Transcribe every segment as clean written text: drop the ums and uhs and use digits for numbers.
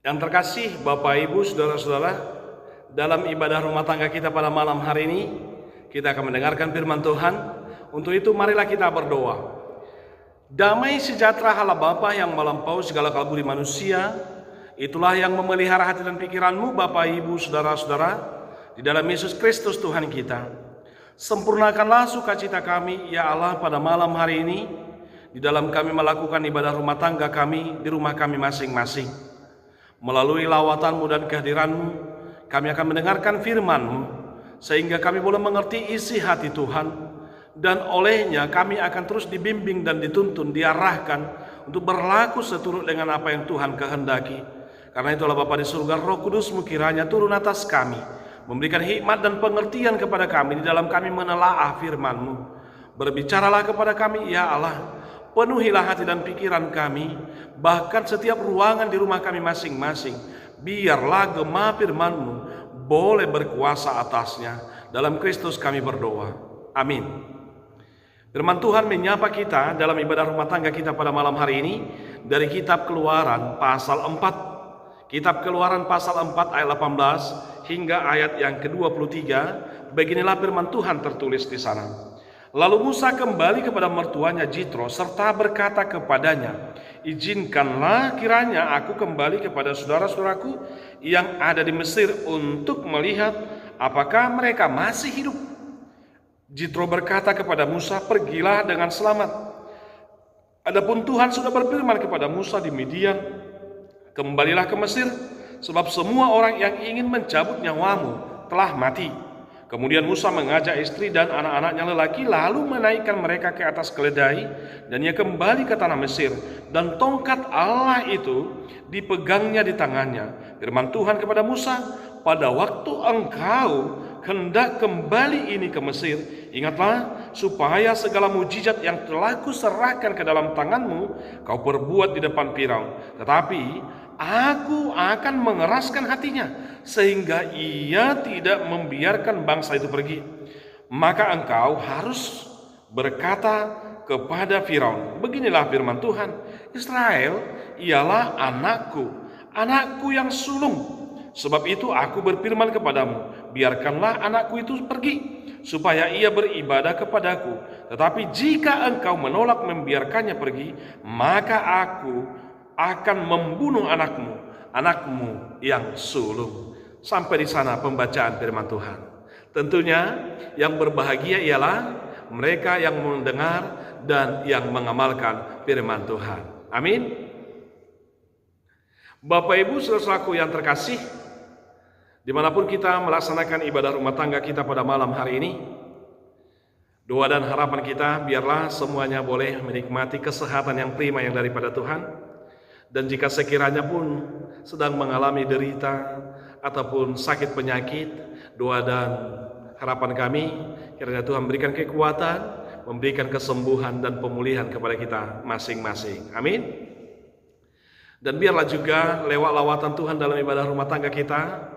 Yang terkasih Bapak Ibu Saudara-saudara, dalam ibadah rumah tangga kita pada malam hari ini, kita akan mendengarkan firman Tuhan. Untuk itu marilah kita berdoa. Damai sejahtera Allah Bapa yang melampaui segala akal budi manusia, itulah yang memelihara hati dan pikiranmu Bapak Ibu Saudara-saudara, di dalam Yesus Kristus Tuhan kita. Sempurnakanlah sukacita kami ya Allah pada malam hari ini, di dalam kami melakukan ibadah rumah tangga kami di rumah kami masing-masing. Melalui lawatanmu dan kehadiranmu, kami akan mendengarkan firman-Mu, sehingga kami boleh mengerti isi hati Tuhan, dan olehnya kami akan terus dibimbing dan dituntun, diarahkan untuk berlaku seturut dengan apa yang Tuhan kehendaki. Karena itulah Bapa di surga, Roh Kudus-Mu kiranya turun atas kami, memberikan hikmat dan pengertian kepada kami di dalam kami menelaah firman-Mu. Berbicaralah kepada kami ya Allah, penuhilah hati dan pikiran kami, bahkan setiap ruangan di rumah kami masing-masing. Biarlah gema firman-Mu boleh berkuasa atasnya. Dalam Kristus kami berdoa. Amin. Firman Tuhan menyapa kita dalam ibadah rumah tangga kita pada malam hari ini dari kitab Keluaran pasal 4. Kitab Keluaran pasal 4 ayat 18 hingga ayat yang ke-23. Beginilah firman Tuhan tertulis di sana. Lalu Musa kembali kepada mertuanya Jitro serta berkata kepadanya, "Izinkanlah kiranya aku kembali kepada saudara-saudaraku yang ada di Mesir untuk melihat apakah mereka masih hidup." Jitro berkata kepada Musa, "Pergilah dengan selamat." Adapun Tuhan sudah berfirman kepada Musa di Midian, "Kembalilah ke Mesir, sebab semua orang yang ingin mencabut nyawamu telah mati." Kemudian Musa mengajak istri dan anak-anaknya lelaki lalu menaikkan mereka ke atas keledai, dan ia kembali ke tanah Mesir, dan tongkat Allah itu dipegangnya di tangannya. Firman Tuhan kepada Musa, "Pada waktu engkau hendak kembali ini ke Mesir, ingatlah supaya segala mujizat yang telah kuserahkan ke dalam tanganmu kau perbuat di depan Firaun. Tetapi aku akan mengeraskan hatinya sehingga ia tidak membiarkan bangsa itu pergi. Maka engkau harus berkata kepada Firaun, beginilah firman Tuhan, Israel ialah anakku, anakku yang sulung. Sebab itu aku berfirman kepadamu, biarkanlah anakku itu pergi, supaya ia beribadah kepadaku. Tetapi jika engkau menolak membiarkannya pergi, maka aku akan membunuh anakmu yang sulung." Sampai di sana pembacaan firman Tuhan. Tentunya yang berbahagia ialah mereka yang mendengar dan yang mengamalkan firman Tuhan. Amin. Bapak Ibu saudaraku yang terkasih, dimanapun kita melaksanakan ibadah rumah tangga kita pada malam hari ini, doa dan harapan kita biarlah semuanya boleh menikmati kesehatan yang prima yang daripada Tuhan. Dan jika sekiranya pun sedang mengalami derita ataupun sakit penyakit, doa dan harapan kami kiranya Tuhan berikan kekuatan, memberikan kesembuhan dan pemulihan kepada kita masing-masing. Amin. Dan biarlah juga lewat lawatan Tuhan dalam ibadah rumah tangga kita,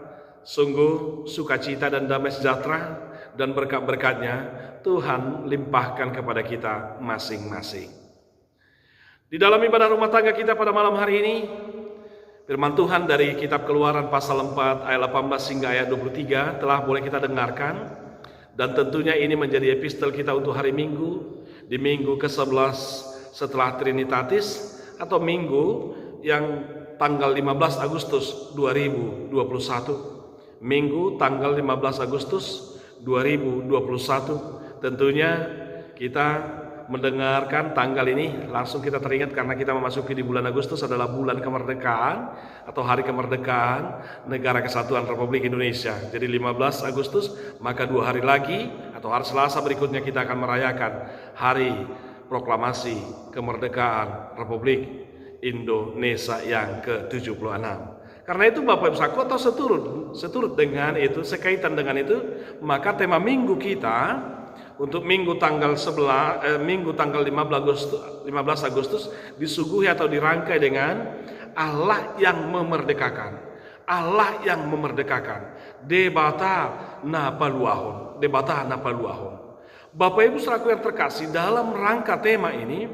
sungguh sukacita dan damai sejahtera dan berkat-berkatnya Tuhan limpahkan kepada kita masing-masing. Di dalam ibadah rumah tangga kita pada malam hari ini, firman Tuhan dari kitab Keluaran pasal 4 ayat 18 hingga ayat 23 telah boleh kita dengarkan. Dan tentunya ini menjadi epistel kita untuk hari Minggu, di minggu ke-11 setelah Trinitatis, atau minggu yang tanggal 15 Agustus 2021. Minggu tanggal 15 Agustus 2021. Tentunya kita mendengarkan tanggal ini langsung kita teringat karena kita memasuki di bulan Agustus adalah bulan kemerdekaan atau hari kemerdekaan Negara Kesatuan Republik Indonesia. Jadi 15 Agustus, maka 2 hari lagi atau hari Selasa berikutnya kita akan merayakan hari proklamasi kemerdekaan Republik Indonesia yang ke-76. Karena itu Bapak Ibu saudaraku, atau seturut dengan itu, sekaitan dengan itu, maka tema minggu kita untuk minggu tanggal 15 Agustus disuguhi atau dirangkai dengan Allah yang memerdekakan. Allah yang memerdekakan. Debata napaluahon. Bapak Ibu saudaraku yang terkasih, dalam rangka tema ini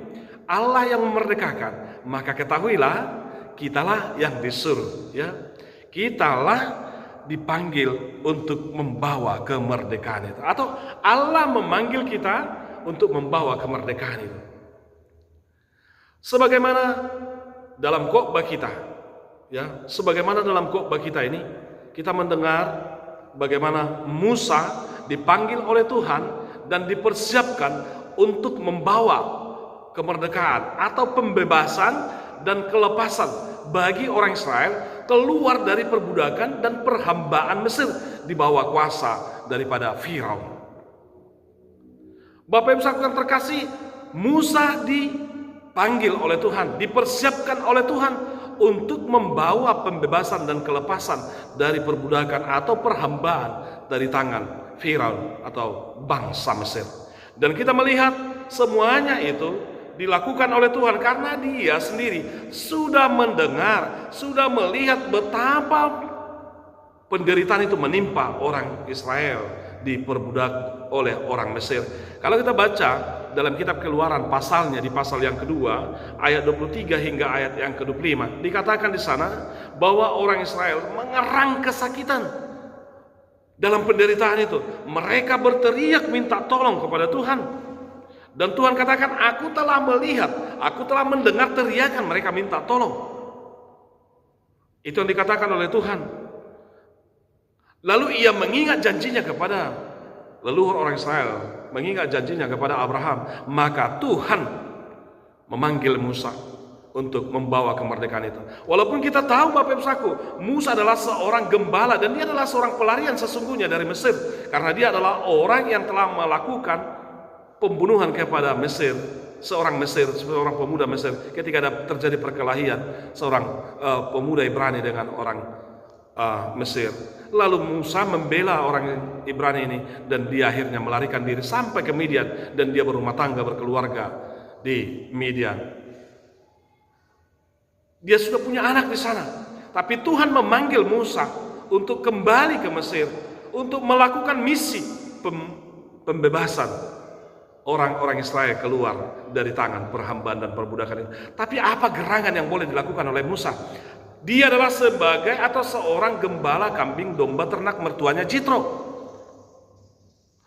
Allah yang memerdekakan, maka ketahuilah kitalah yang disuruh, ya. Kitalah dipanggil untuk membawa kemerdekaan itu, atau Allah memanggil kita untuk membawa kemerdekaan itu. Sebagaimana dalam khotbah kita, ya, sebagaimana dalam khotbah kita ini kita mendengar bagaimana Musa dipanggil oleh Tuhan dan dipersiapkan untuk membawa kemerdekaan atau pembebasan dan kelepasan bagi orang Israel keluar dari perbudakan dan perhambaan Mesir di bawah kuasa daripada Firaun. Bapak Ibu saudara yang terkasih, Musa dipanggil oleh Tuhan, dipersiapkan oleh Tuhan untuk membawa pembebasan dan kelepasan dari perbudakan atau perhambaan dari tangan Firaun atau bangsa Mesir. Dan kita melihat semuanya itu dilakukan oleh Tuhan karena Dia sendiri sudah mendengar, sudah melihat betapa penderitaan itu menimpa orang Israel diperbudak oleh orang Mesir. Kalau kita baca dalam kitab Keluaran pasalnya, di pasal yang kedua ayat 23 hingga ayat yang ke-25, dikatakan di sana bahwa orang Israel mengerang kesakitan dalam penderitaan itu. Mereka berteriak minta tolong kepada Tuhan. Dan Tuhan katakan, aku telah melihat, aku telah mendengar teriakan mereka minta tolong. Itu yang dikatakan oleh Tuhan. Lalu Ia mengingat janjinya kepada leluhur orang Israel, mengingat janjinya kepada Abraham. Maka Tuhan memanggil Musa untuk membawa kemerdekaan itu. Walaupun kita tahu Bapak Ibu saudaraku, Musa adalah seorang gembala dan dia adalah seorang pelarian sesungguhnya dari Mesir, karena dia adalah orang yang telah melakukan pembunuhan kepada Mesir, seorang pemuda Mesir ketika ada terjadi perkelahian seorang pemuda Ibrani dengan orang Mesir. Lalu Musa membela orang Ibrani ini dan dia akhirnya melarikan diri sampai ke Midian dan dia berumah tangga, berkeluarga di Midian. Dia sudah punya anak di sana, tapi Tuhan memanggil Musa untuk kembali ke Mesir untuk melakukan misi pembebasan orang-orang Israel keluar dari tangan perhambaan dan perbudakan itu. Tapi apa gerangan yang boleh dilakukan oleh Musa? Dia adalah sebagai atau seorang gembala kambing domba ternak mertuanya Jitro.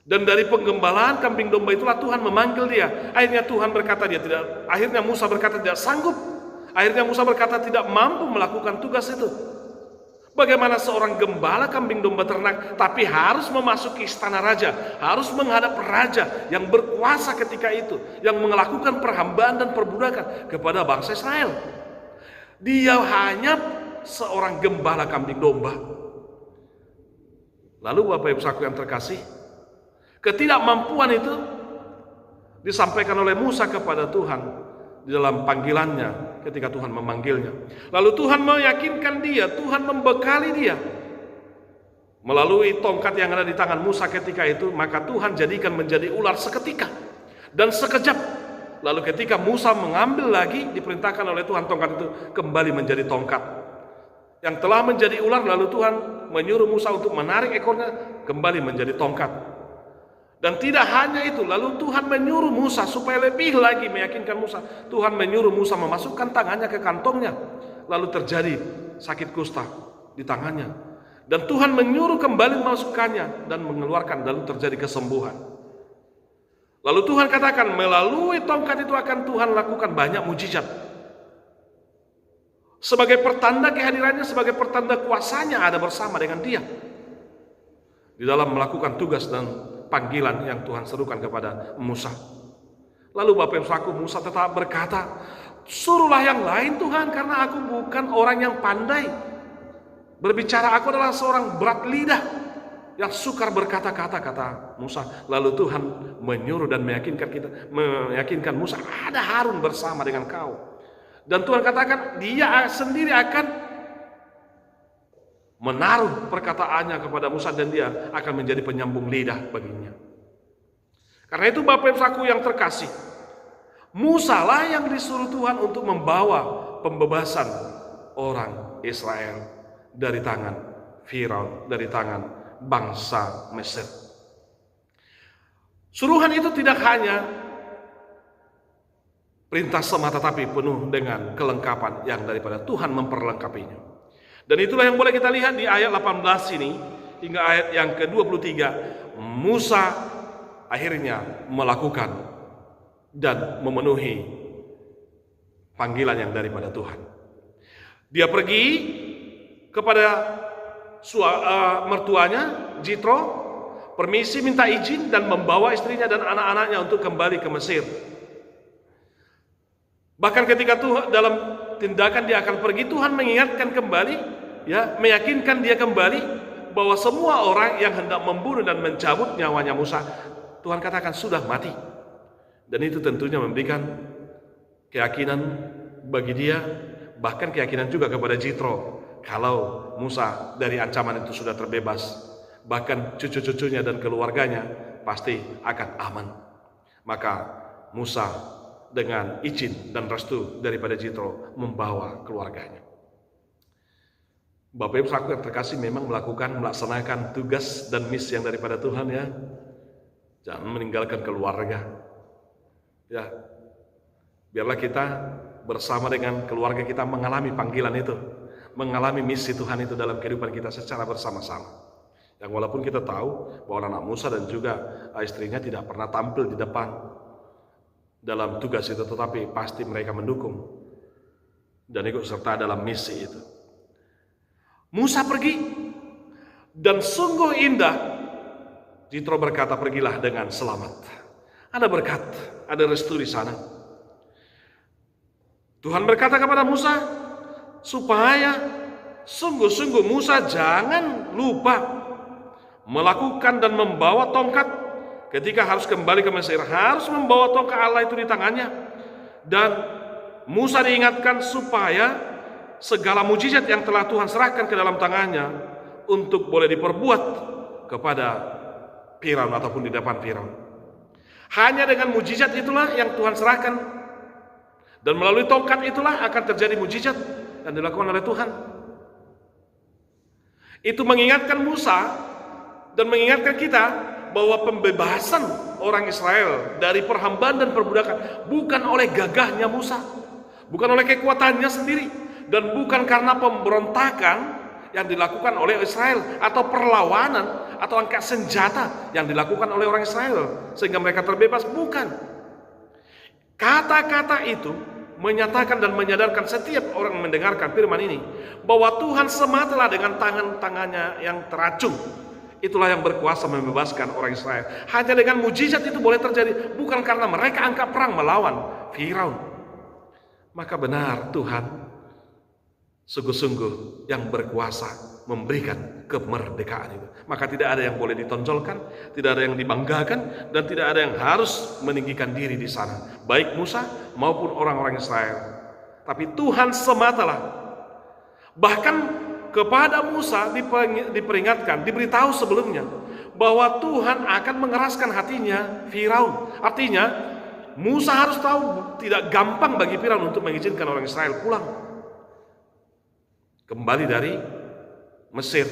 Dan dari penggembalaan kambing domba itulah Tuhan memanggil dia. Akhirnya Musa berkata tidak sanggup. Akhirnya Musa berkata tidak mampu melakukan tugas itu. Bagaimana seorang gembala kambing domba ternak tapi harus memasuki istana raja, harus menghadap raja yang berkuasa ketika itu, yang melakukan perhambaan dan perbudakan kepada bangsa Israel. Dia hanya seorang gembala kambing domba. Lalu Bapak Ibu saudaraku yang terkasih, ketidakmampuan itu disampaikan oleh Musa kepada Tuhan di dalam panggilannya ketika Tuhan memanggilnya. Lalu Tuhan meyakinkan dia, Tuhan membekali dia melalui tongkat yang ada di tangan Musa ketika itu. Maka Tuhan jadikan menjadi ular seketika dan sekejap. Lalu ketika Musa mengambil lagi, diperintahkan oleh Tuhan tongkat itu kembali menjadi tongkat yang telah menjadi ular. Lalu Tuhan menyuruh Musa untuk menarik ekornya kembali menjadi tongkat. Dan tidak hanya itu, lalu Tuhan menyuruh Musa supaya lebih lagi meyakinkan Musa. Tuhan menyuruh Musa memasukkan tangannya ke kantongnya. Lalu terjadi sakit kusta di tangannya. Dan Tuhan menyuruh kembali memasukkannya dan mengeluarkan, lalu terjadi kesembuhan. Lalu Tuhan katakan melalui tongkat itu akan Tuhan lakukan banyak mujizat. Sebagai pertanda kehadirannya, sebagai pertanda kuasanya ada bersama dengan dia. Di dalam melakukan tugas dan panggilan yang Tuhan serukan kepada Musa. Lalu Bapak Ibu saudaraku, Musa tetap berkata, suruhlah yang lain Tuhan, karena aku bukan orang yang pandai berbicara, aku adalah seorang berat lidah yang sukar berkata-kata, kata Musa. Lalu Tuhan menyuruh dan meyakinkan Musa, ada Harun bersama dengan kau. Dan Tuhan katakan dia sendiri akan menaruh perkataannya kepada Musa dan dia akan menjadi penyambung lidah baginya. Karena itu Bapak Ibu saudaraku yang terkasih, Musa lah yang disuruh Tuhan untuk membawa pembebasan orang Israel dari tangan Firaun, dari tangan bangsa Mesir. Suruhan itu tidak hanya perintah semata, tapi penuh dengan kelengkapan yang daripada Tuhan memperlengkapinya. Dan itulah yang boleh kita lihat di ayat 18 ini hingga ayat yang ke-23. Musa akhirnya melakukan dan memenuhi panggilan yang daripada Tuhan. Dia pergi kepada mertuanya Jitro, permisi, minta izin, dan membawa istrinya dan anak-anaknya untuk kembali ke Mesir. Bahkan ketika Tuhan dalam tindakan dia akan pergi, Tuhan mengingatkan kembali, meyakinkan dia kembali bahwa semua orang yang hendak membunuh dan mencabut nyawanya Musa, Tuhan katakan sudah mati. Dan itu tentunya memberikan keyakinan bagi dia, bahkan keyakinan juga kepada Jitro, kalau Musa dari ancaman itu sudah terbebas, bahkan cucu-cucunya dan keluarganya pasti akan aman. Maka Musa dengan izin dan restu daripada Jitro membawa keluarganya. Bapak Ibu saudara yang terkasih, memang melaksanakan tugas dan misi yang daripada Tuhan, ya. Jangan meninggalkan keluarga. Ya. Biarlah kita bersama dengan keluarga kita mengalami panggilan itu, mengalami misi Tuhan itu dalam kehidupan kita secara bersama-sama. Yang walaupun kita tahu bahwa anak Musa dan juga istrinya tidak pernah tampil di depan dalam tugas itu, tetapi pasti mereka mendukung dan ikut serta dalam misi itu. Musa pergi, dan sungguh indah. Jitro berkata, pergilah dengan selamat. Ada berkat, ada restu di sana. Tuhan berkata kepada Musa, supaya sungguh-sungguh Musa jangan lupa melakukan dan membawa tongkat ketika harus kembali ke Mesir. Harus membawa tongkat Allah itu di tangannya. Dan Musa diingatkan supaya segala mujizat yang telah Tuhan serahkan ke dalam tangannya untuk boleh diperbuat kepada Firaun ataupun di depan Firaun. Hanya dengan mujizat itulah yang Tuhan serahkan, dan melalui tongkat itulah akan terjadi mujizat yang dilakukan oleh Tuhan. Itu mengingatkan Musa dan mengingatkan kita bahwa pembebasan orang Israel dari perhambaan dan perbudakan bukan oleh gagahnya Musa, bukan oleh kekuatannya sendiri, dan bukan karena pemberontakan yang dilakukan oleh Israel atau perlawanan atau angkat senjata yang dilakukan oleh orang Israel sehingga mereka terbebas. Bukan. Kata-kata itu menyatakan dan menyadarkan setiap orang yang mendengarkan firman ini bahwa Tuhan sematalah dengan tangan-tangannya yang teracung, itulah yang berkuasa membebaskan orang Israel. Hanya dengan mujizat itu boleh terjadi, bukan karena mereka angkat perang melawan Firaun. Maka benar Tuhan sungguh-sungguh yang berkuasa memberikan kemerdekaan itu. Maka tidak ada yang boleh ditonjolkan, tidak ada yang dibanggakan, dan tidak ada yang harus meninggikan diri di sana, baik Musa maupun orang-orang Israel. Tapi Tuhan sematalah. Bahkan kepada Musa diperingatkan, diberitahu sebelumnya bahwa Tuhan akan mengeraskan hatinya Firaun. Artinya Musa harus tahu tidak gampang bagi Firaun untuk mengizinkan orang Israel pulang kembali dari Mesir.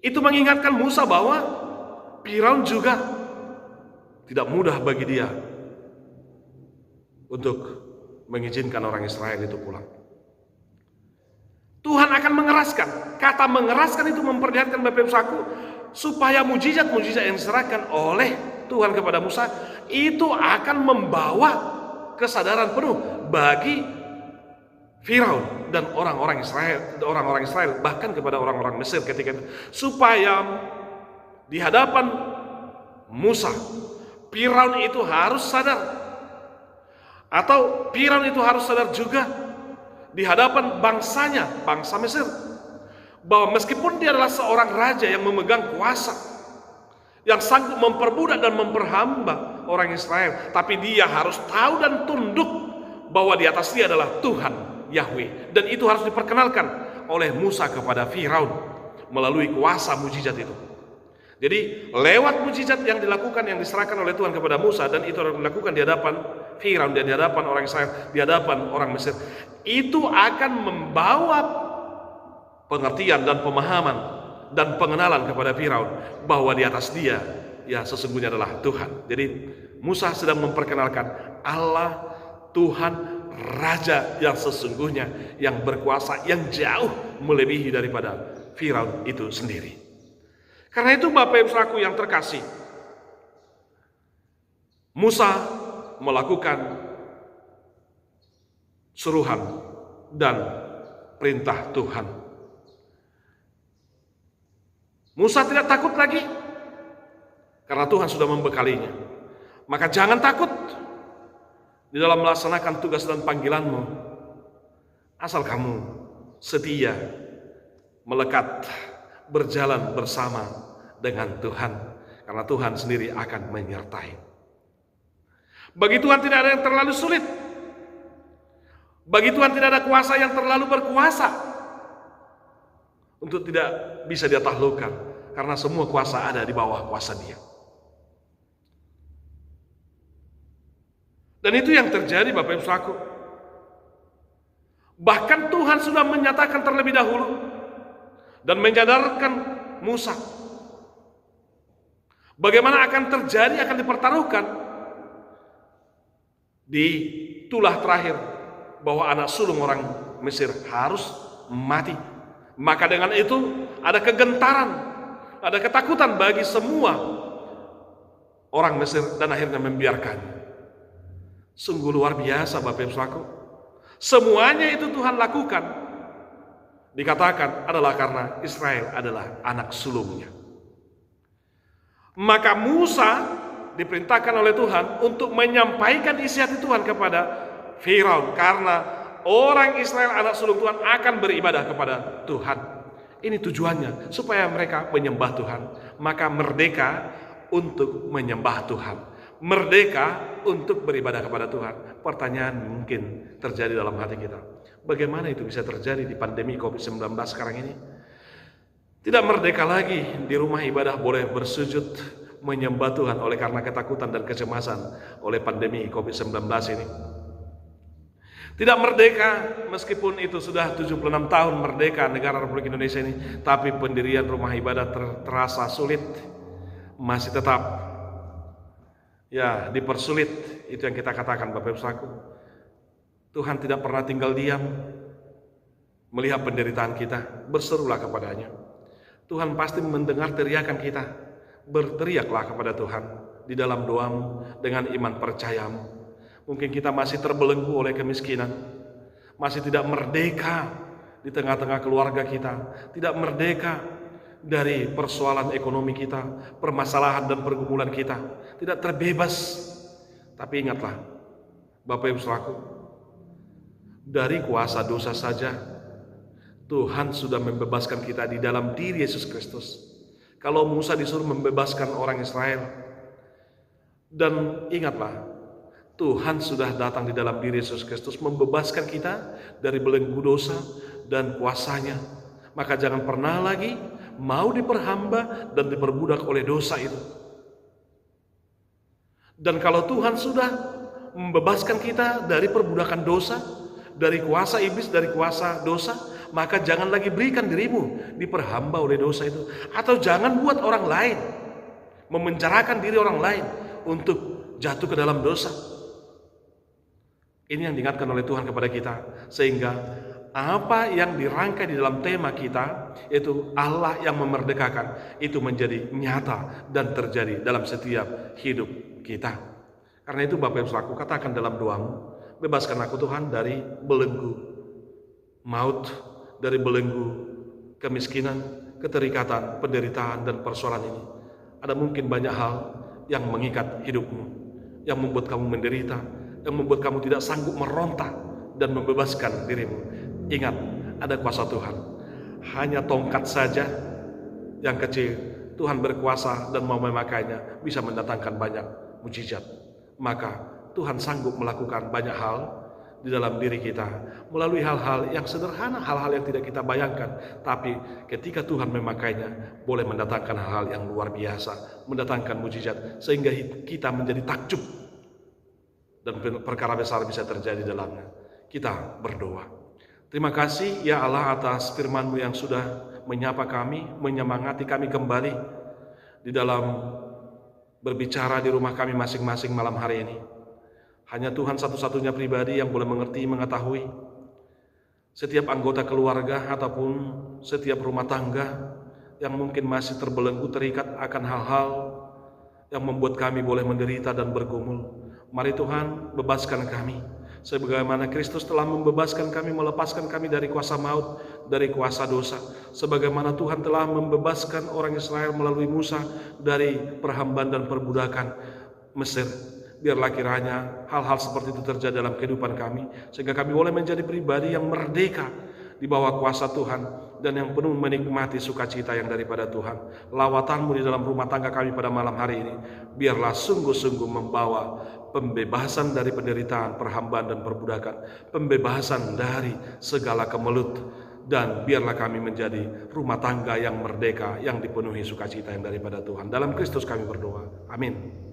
Itu mengingatkan Musa bahwa Firaun juga tidak mudah bagi dia untuk mengizinkan orang Israel itu pulang. Tuhan akan mengeraskan. Kata mengeraskan itu memperlihatkan Bapak Ibu saudaraku, supaya mujizat-mujizat yang diserahkan oleh Tuhan kepada Musa itu akan membawa kesadaran penuh bagi Firaun dan orang-orang Israel, bahkan kepada orang-orang Mesir ketika itu, supaya di hadapan Musa Firaun itu harus sadar, atau Firaun itu harus sadar juga di hadapan bangsanya, bangsa Mesir, bahwa meskipun dia adalah seorang raja yang memegang kuasa, yang sanggup memperbudak dan memperhamba orang Israel, tapi dia harus tahu dan tunduk bahwa di atas dia adalah Tuhan Yahweh, dan itu harus diperkenalkan oleh Musa kepada Firaun melalui kuasa mujizat itu. Jadi lewat mujizat yang dilakukan, yang diserahkan oleh Tuhan kepada Musa, dan itu harus dilakukan di hadapan Firaun dan di hadapan orang Israel, di hadapan orang Mesir, itu akan membawa pengertian dan pemahaman dan pengenalan kepada Firaun bahwa di atas dia ya sesungguhnya adalah Tuhan. Jadi Musa sedang memperkenalkan Allah, Tuhan, Raja yang sesungguhnya, yang berkuasa, yang jauh melebihi daripada Firaun itu sendiri. Karena itu Bapak Ibu Saudaraku yang terkasih, Musa melakukan suruhan dan perintah Tuhan. Musa tidak takut lagi karena Tuhan sudah membekalinya. Maka jangan takut di dalam melaksanakan tugas dan panggilanmu, asal kamu setia, melekat, berjalan bersama dengan Tuhan, karena Tuhan sendiri akan menyertai. Bagi Tuhan tidak ada yang terlalu sulit. Bagi Tuhan tidak ada kuasa yang terlalu berkuasa untuk tidak bisa dia taklukkan, karena semua kuasa ada di bawah kuasa Dia. Dan itu yang terjadi Bapak Ibu Saudaraku. Bahkan Tuhan sudah menyatakan terlebih dahulu dan menyadarkan Musa bagaimana akan terjadi, akan dipertaruhkan di tulah terakhir, bahwa anak sulung orang Mesir harus mati. Maka dengan itu ada kegentaran, ada ketakutan bagi semua orang Mesir, dan akhirnya membiarkannya. Sungguh luar biasa Bapak Ibu Saudaraku. Semuanya itu Tuhan lakukan, dikatakan adalah karena Israel adalah anak sulungnya. Maka Musa diperintahkan oleh Tuhan untuk menyampaikan isi hati Tuhan kepada Firaun, karena orang Israel anak sulung Tuhan akan beribadah kepada Tuhan. Ini tujuannya, supaya mereka menyembah Tuhan. Maka merdeka untuk menyembah Tuhan, merdeka untuk beribadah kepada Tuhan. Pertanyaan mungkin terjadi dalam hati kita, bagaimana itu bisa terjadi di pandemi COVID-19 sekarang ini? Tidak merdeka lagi di rumah ibadah boleh bersujud menyembah Tuhan oleh karena ketakutan dan kecemasan oleh pandemi COVID-19 ini. Tidak merdeka meskipun itu sudah 76 tahun merdeka negara Republik Indonesia ini, tapi pendirian rumah ibadah terasa sulit, masih tetap ya dipersulit. Itu yang kita katakan Bapak Ibu Saudaraku. Tuhan tidak pernah tinggal diam melihat penderitaan kita. Berserulah kepadanya. Tuhan pasti mendengar teriakan kita. Berteriaklah kepada Tuhan di dalam doamu dengan iman percayamu. Mungkin kita masih terbelenggu oleh kemiskinan, masih tidak merdeka di tengah-tengah keluarga kita, tidak merdeka dari persoalan ekonomi kita, permasalahan dan pergumulan kita, tidak terbebas. Tapi ingatlah Bapak Ibu Saudaraku, dari kuasa dosa saja Tuhan sudah membebaskan kita di dalam diri Yesus Kristus. Kalau Musa disuruh membebaskan orang Israel, dan ingatlah Tuhan sudah datang di dalam diri Yesus Kristus membebaskan kita dari belenggu dosa dan kuasanya. Maka jangan pernah lagi mau diperhamba dan diperbudak oleh dosa itu. Dan kalau Tuhan sudah membebaskan kita dari perbudakan dosa, dari kuasa iblis, dari kuasa dosa, maka jangan lagi berikan dirimu diperhamba oleh dosa itu. Atau jangan buat orang lain, memenjarakan diri orang lain untuk jatuh ke dalam dosa. Ini yang diingatkan oleh Tuhan kepada kita, sehingga apa yang dirangkai di dalam tema kita, yaitu Allah yang memerdekakan, itu menjadi nyata dan terjadi dalam setiap hidup kita. Karena itu Bapak Ibu Saudaraku, katakan dalam doamu, bebaskan aku Tuhan dari belenggu maut, dari belenggu kemiskinan, keterikatan, penderitaan, dan persoalan ini. Ada mungkin banyak hal yang mengikat hidupmu, yang membuat kamu menderita, yang membuat kamu tidak sanggup meronta dan membebaskan dirimu. Ingat, ada kuasa Tuhan. Hanya tongkat saja yang kecil, Tuhan berkuasa dan mau memakainya, bisa mendatangkan banyak mujizat. Maka Tuhan sanggup melakukan banyak hal di dalam diri kita melalui hal-hal yang sederhana, hal-hal yang tidak kita bayangkan. Tapi ketika Tuhan memakainya, boleh mendatangkan hal-hal yang luar biasa, mendatangkan mujizat, sehingga kita menjadi takjub dan perkara besar bisa terjadi dalamnya. Kita berdoa. Terima kasih ya Allah atas firman-Mu yang sudah menyapa kami, menyemangati kami kembali di dalam berbicara di rumah kami masing-masing malam hari ini. Hanya Tuhan satu-satunya pribadi yang boleh mengerti, mengetahui setiap anggota keluarga ataupun setiap rumah tangga yang mungkin masih terbelenggu, terikat akan hal-hal yang membuat kami boleh menderita dan bergumul. Mari Tuhan, bebaskan kami, sebagaimana Kristus telah membebaskan kami, melepaskan kami dari kuasa maut, dari kuasa dosa. Sebagaimana Tuhan telah membebaskan orang Israel melalui Musa dari perhambaan dan perbudakan Mesir. Biarlah kiranya hal-hal seperti itu terjadi dalam kehidupan kami, sehingga kami boleh menjadi pribadi yang merdeka di bawah kuasa Tuhan dan yang penuh menikmati sukacita yang daripada Tuhan. Lawatan-Mu di dalam rumah tangga kami pada malam hari ini, biarlah sungguh-sungguh membawa pembebasan dari penderitaan, perhambaan dan perbudakan, pembebasan dari segala kemelut, dan biarlah kami menjadi rumah tangga yang merdeka, yang dipenuhi sukacita yang daripada Tuhan. Dalam Kristus kami berdoa. Amin.